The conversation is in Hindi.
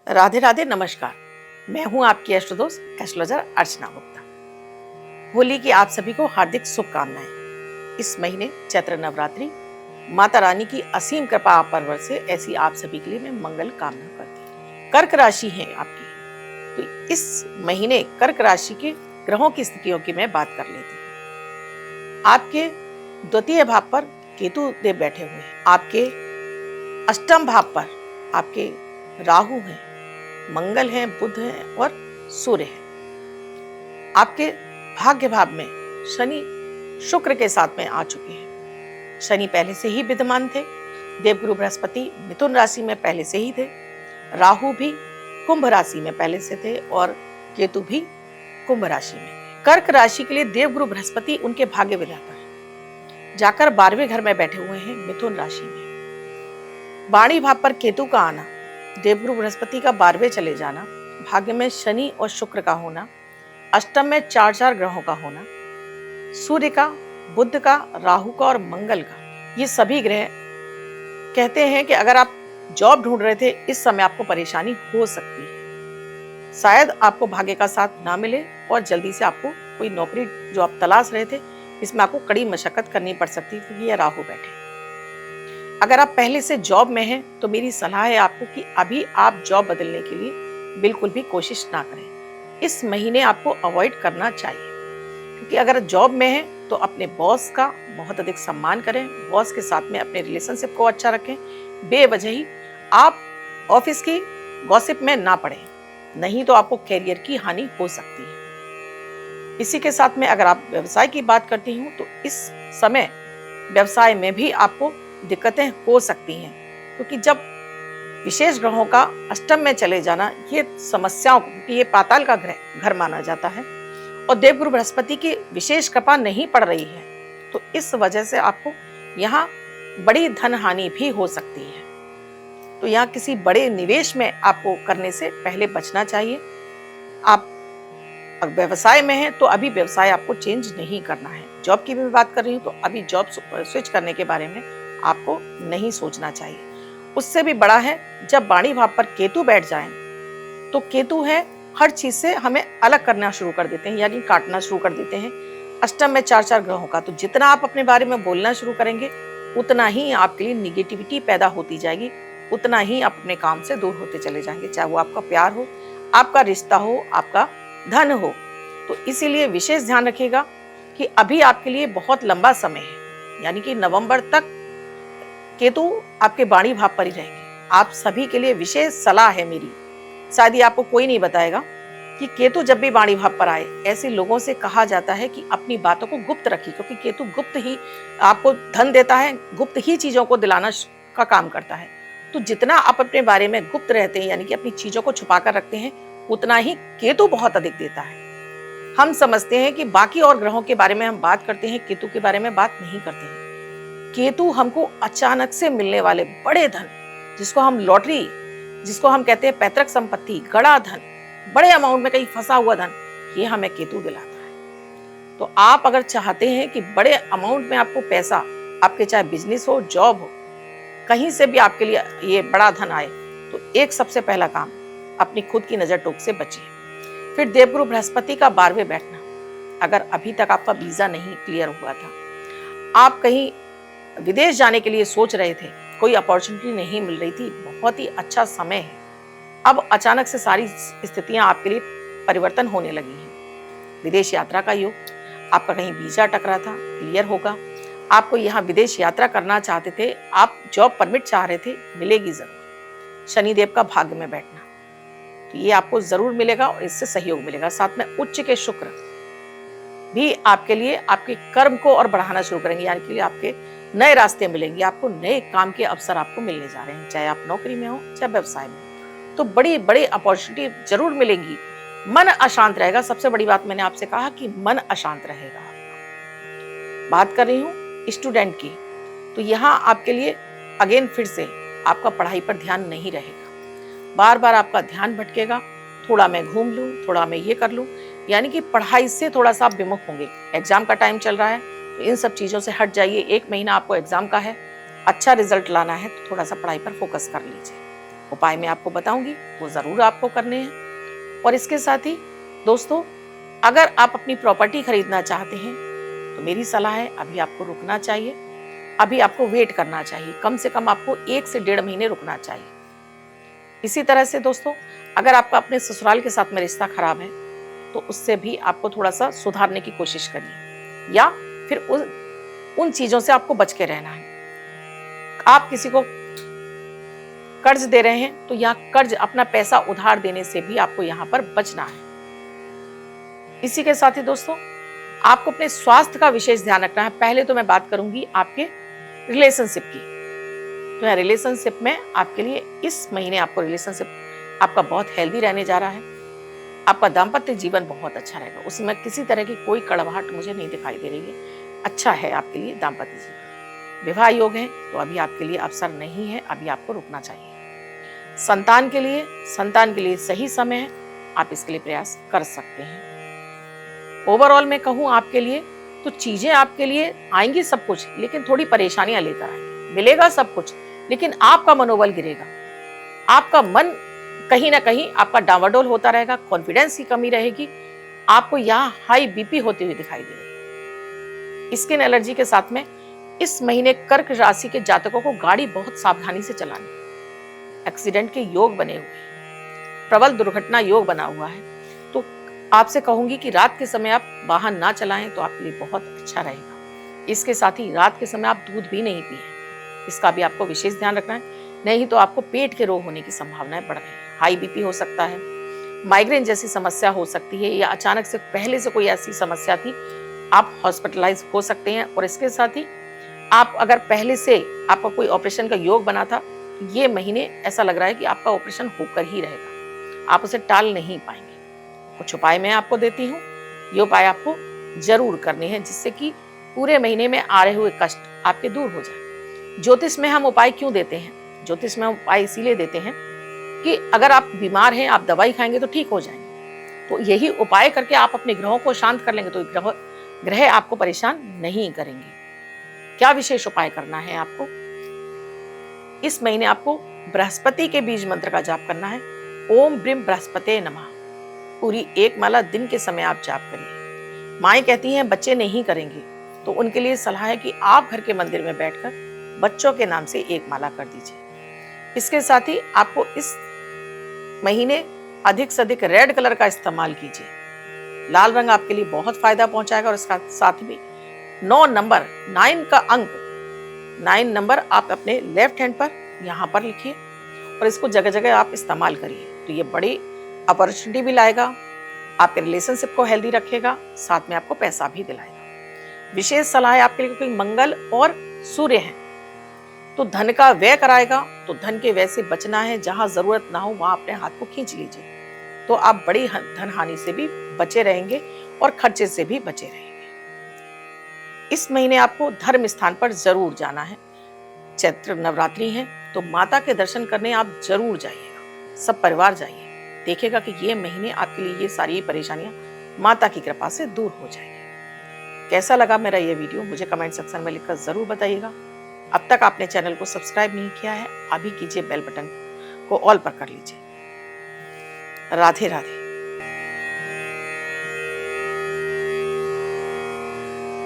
राधे राधे, नमस्कार। मैं हूं आपकी एस्ट्रो दोस्त एस्ट्रोलॉजर अर्चना गुप्ता। होली की आप सभी को हार्दिक शुभकामनाएं। इस महीने चैत्र नवरात्रि माता रानी की असीम कृपा आप पर बरसे, ऐसी आप सभी के लिए मैं मंगल कामना करती हूँ। कर्क राशि है आपकी, तो इस महीने कर्क राशि के ग्रहों की स्थितियों की मैं बात कर लेती हूँ। आपके द्वितीय भाव पर केतु देव बैठे हुए हैं। आपके अष्टम भाव पर आपके राहु हैं, मंगल है, बुध है और सूर्य है। आपके भाग्य भाव में शनि शुक्र के साथ में आ चुके हैं। शनि पहले से ही विद्यमान थे। देवगुरु बृहस्पति मिथुन राशि में पहले से ही थे। राहु भी कुंभ राशि में पहले से थे और केतु भी कुंभ राशि में। कर्क राशि के लिए देवगुरु बृहस्पति उनके भाग्य विधाता है, जाकर 12वें घर में बैठे हुए हैं मिथुन राशि में। वाणी भाव पर केतु का आना, देवगुरु बृहस्पति का 12वें चले जाना, भाग्य में शनि और शुक्र का होना, अष्टम में 4 ग्रहों का होना, सूर्य का, बुध का, राहु का और मंगल का, ये सभी ग्रह कहते हैं कि अगर आप जॉब ढूंढ रहे थे इस समय आपको परेशानी हो सकती है। शायद आपको भाग्य का साथ ना मिले और जल्दी से आपको कोई नौकरी जो आप तलाश रहे थे इसमें आपको कड़ी मशक्कत करनी पड़ सकती है, क्योंकि ये राहु बैठे। अगर आप पहले से जॉब में हैं तो मेरी सलाह है आपको कि अभी आप जॉब बदलने के लिए बिल्कुल भी कोशिश ना करें। इस महीने आपको अवॉइड करना चाहिए, क्योंकि अगर जॉब में हैं तो अपने बॉस का बहुत अधिक सम्मान करें, बॉस के साथ में अपने रिलेशनशिप को अच्छा रखें। बेवजह ही आप ऑफिस की गॉसिप में ना पड़ें, नहीं तो आपको कैरियर की हानि हो सकती है। इसी के साथ में अगर आप व्यवसाय की बात करती हूँ तो इस समय व्यवसाय में भी आपको दिक्कतें हो सकती हैं, क्योंकि जब विशेष ग्रहों का अष्टम में चले जाना ये समस्याओं, क्योंकि ये पाताल का घर माना जाता है और देवगुरु बृहस्पति की विशेष कृपा नहीं पड़ रही है, तो इस वजह से आपको यहाँ बड़ी धन हानि भी हो सकती है। तो यहाँ किसी बड़े निवेश में आपको करने से पहले बचना चाहिए। आप व्यवसाय में हैं तो अभी व्यवसाय आपको चेंज नहीं करना है। जॉब की भी बात कर रही हूँ तो अभी जॉब स्विच करने के बारे में आपको नहीं सोचना चाहिए। उससे भी बड़ा है जब वाणी भाव पर केतु बैठ जाएं तो केतु है हर चीज से हमें अलग करना शुरू कर देते हैं, यानी काटना शुरू कर देते हैं। अष्टम में 4 ग्रहों का, तो जितना आप अपने बारे में बोलना शुरू करेंगे उतना ही आपके लिए निगेटिविटी पैदा होती जाएगी, उतना ही आप अपने काम से दूर होते चले जाएंगे, चाहे वो आपका प्यार हो, आपका रिश्ता हो, आपका धन हो। तो इसीलिए विशेष ध्यान रखिएगा कि अभी आपके लिए बहुत लंबा समय है, यानी कि नवंबर तक केतु आपके वाणी भाव पर ही रहेंगे। आप सभी के लिए विशेष सलाह है मेरी, शायद ये आपको कोई नहीं बताएगा कि केतु जब भी वाणी भाव पर आए, ऐसे लोगों से कहा जाता है कि अपनी बातों को गुप्त रखिए, क्योंकि केतु गुप्त ही आपको धन देता है, गुप्त ही चीजों को दिलाना का काम करता है। तो जितना आप अपने बारे में गुप्त रहते हैं, यानी कि अपनी चीजों को छुपा कर रखते हैं, उतना ही केतु बहुत अधिक देता है। हम समझते हैं कि बाकी और ग्रहों के बारे में हम बात करते हैं, केतु के बारे में बात नहीं करते हैं। केतु हमको अचानक से मिलने वाले बड़े धन, जिसको हम लॉटरी, जिसको हम कहते हैं पैतृक संपत्ति, गड़ा धन, बड़े अमाउंट में कहीं फंसा हुआ धन, ये हमें केतु दिलाता है। तो आप अगर चाहते हैं कि बड़े अमाउंट में आपको पैसा, आपके चाहे बिजनेस हो, जॉब हो, कहीं से भी आपके लिए ये बड़ा धन आए, तो एक सबसे पहला काम, अपनी खुद की नजर टोक से बचिए। फिर देवगुरु बृहस्पति का 12वें बैठना। अगर अभी तक आपका वीजा नहीं क्लियर हुआ था, आप कहीं विदेश जाने के लिए सोच रहे थे, कोई अपॉर्चुनिटी नहीं मिल रही थी, बहुत ही अच्छा समय है। अब अचानक से सारी स्थितियां आपके लिए परिवर्तन होने लगी हैं। विदेश यात्रा का योग, आपका कहीं वीजा टकरा था, क्लियर होगा। आपको यहाँ विदेश यात्रा करना चाहते थे, आप जॉब परमिट चाह रहे थे, मिलेगी जरूर। शनिदेव का भाग्य में बैठना, तो ये आपको जरूर मिलेगा और इससे सहयोग मिलेगा। साथ में उच्च के शुक्र भी आपके लिए आपके कर्म को और बढ़ाना शुरू करेंगे, यानी कि आपके नए रास्ते मिलेंगे, आपको नए काम के अवसर आपको मिलने जा रहे हैं, चाहे आप नौकरी में हो चाहे व्यवसाय में। तो बड़ी बड़ी अपॉर्चुनिटी जरूर मिलेंगी। मन अशांत रहेगा, सबसे बड़ी बात मैंने आपसे कहा कि मन अशांत रहेगा। बात कर रही हूँ स्टूडेंट की, तो यहाँ आपके लिए अगेन फिर से आपका पढ़ाई पर ध्यान नहीं रहेगा, बार बार आपका ध्यान भटकेगा। थोड़ा मैं घूम लूँ, थोड़ा मैं ये कर लूँ, यानी कि पढ़ाई से थोड़ा सा आप विमुख होंगे। एग्जाम का टाइम चल रहा है तो इन सब चीज़ों से हट जाइए। 1 महीना आपको एग्जाम का है, अच्छा रिजल्ट लाना है तो थोड़ा सा पढ़ाई पर फोकस कर लीजिए। उपाय मैं आपको बताऊंगी, वो जरूर आपको करने हैं। और इसके साथ ही दोस्तों, अगर आप अपनी प्रॉपर्टी खरीदना चाहते हैं तो मेरी सलाह है अभी आपको रुकना चाहिए, अभी आपको वेट करना चाहिए। कम से कम आपको 1 से 1.5 महीने रुकना चाहिए। इसी तरह से दोस्तों, अगर आपका अपने ससुराल के साथ में रिश्ता खराब है तो उससे भी आपको थोड़ा सा सुधारने की कोशिश करिए, या फिर उन चीजों से आपको बच के रहना है। आप किसी को कर्ज दे रहे हैं तो यह कर्ज, अपना पैसा उधार देने से भी आपको यहाँ पर बचना है। इसी के साथ ही दोस्तों, आपको अपने स्वास्थ्य का विशेष ध्यान रखना है। पहले तो मैं बात करूंगी आपके रिलेशनशिप की। तो यहाँ रिलेशनशिप में आपके लिए इस महीने आपको रिलेशनशिप आपका बहुत हेल्दी रहने जा रहा है। आपका दाम्पत्य जीवन बहुत अच्छा रहेगा, उसमें किसी तरह की कोई कड़वाहट मुझे नहीं दिखाई दे रही है। अच्छा है आपके लिए दाम्पत्य जीवन। विवाह योग है तो अभी आपके लिए अवसर नहीं है, अभी आपको रुकना चाहिए। संतान के लिए सही समय है, आप इसके लिए प्रयास कर सकते हैं। ओवरऑल मैं कहूँ आपके लिए तो चीजें आपके लिए आएंगी सब कुछ, लेकिन थोड़ी परेशानियां लेकर आएंगी। मिलेगा सब कुछ लेकिन आपका मनोबल गिरेगा, आपका मन कहीं ना कहीं आपका डावाडोल होता रहेगा, कॉन्फिडेंस की कमी रहेगी, आपको यहाँ हाई बीपी होती हुई दिखाई दे रही है। स्किन एलर्जी के साथ में इस महीने कर्क राशि के जातकों को गाड़ी बहुत सावधानी से चलानी। एक्सीडेंट के योग बने हुए, प्रबल दुर्घटना योग बना हुआ है, तो आपसे कहूंगी कि रात के समय आप वाहन ना चलाएं तो आपके लिए बहुत अच्छा रहेगा। इसके साथ ही रात के समय आप दूध भी नहीं पिए, इसका भी आपको विशेष ध्यान रखना है, नहीं तो आपको पेट के रोग होने की संभावनाएं बढ़ रही है। हाई बीपी हो सकता है, माइग्रेन जैसी समस्या हो सकती है, या अचानक से पहले से कोई ऐसी समस्या थी, आप हॉस्पिटलाइज हो सकते हैं। और इसके साथ ही आप अगर पहले से आपका कोई ऑपरेशन का योग बना था, ये महीने ऐसा लग रहा है कि आपका ऑपरेशन होकर ही रहेगा, आप उसे टाल नहीं पाएंगे। कुछ उपाय मैं आपको देती हूँ, ये उपाय आपको जरूर करने हैं जिससे कि पूरे महीने में आ रहे हुए कष्ट आपके दूर हो जाए। ज्योतिष में हम उपाय क्यों देते हैं? ज्योतिष में हम उपाय इसीलिए देते हैं कि अगर आप बीमार हैं, आप दवाई खाएंगे तो ठीक हो जाएंगे, तो यही उपाय करके आप अपने ग्रहों को शांत कर लेंगे तो ग्रह आपको परेशान नहीं करेंगे। क्या विशेष उपाय करना है आपको? इस महीने आपको बृहस्पति के बीज मंत्र का जाप करना है। ओम ब्रीम बृहस्पते नमः। पूरी 1 माला दिन के समय आप जाप करिए। माएँ कहती हैं बच्चे नहीं करेंगे, तो उनके लिए सलाह है कि आप घर के मंदिर में बैठकर बच्चों के नाम से 1 माला कर दीजिए। इसके साथ ही आपको इस महीने अधिक से अधिक रेड कलर का इस्तेमाल कीजिए। लाल रंग आपके लिए बहुत फायदा पहुंचाएगा। और इसका साथ में 9 नंबर, 9 का अंक, 9 नंबर आप अपने लेफ्ट हैंड पर यहाँ पर लिखिए और इसको जगह जगह आप इस्तेमाल करिए, तो ये बड़ी अपॉर्चुनिटी भी लाएगा, आपके रिलेशनशिप को हेल्दी रखेगा, साथ में आपको पैसा भी दिलाएगा। विशेष सलाह है आपके लिए, क्योंकि मंगल और सूर्य हैं तो धन का व्यय कराएगा, तो धन के व्यय से बचना है। जहां जरूरत ना हो वहां अपने हाथ को खींच लीजिए, तो आप बड़ी धन हानि से भी बचे रहेंगे और खर्चे से भी बचे रहेंगे। इस महीने आपको धर्म स्थान पर जरूर जाना है। चैत्र नवरात्रि है तो माता के दर्शन करने आप जरूर जाइएगा, सब परिवार जाइए, देखिएगा कि ये महीने आपके लिए ये सारी परेशानियां माता की कृपा से दूर हो जाएंगी। कैसा लगा मेरा ये वीडियो मुझे कमेंट सेक्शन में लिखकर जरूर बताइएगा। अब तक आपने चैनल को सब्सक्राइब नहीं किया है, अभी कीजिए, बेल बटन को ऑल पर कर लीजिए। राधे राधे।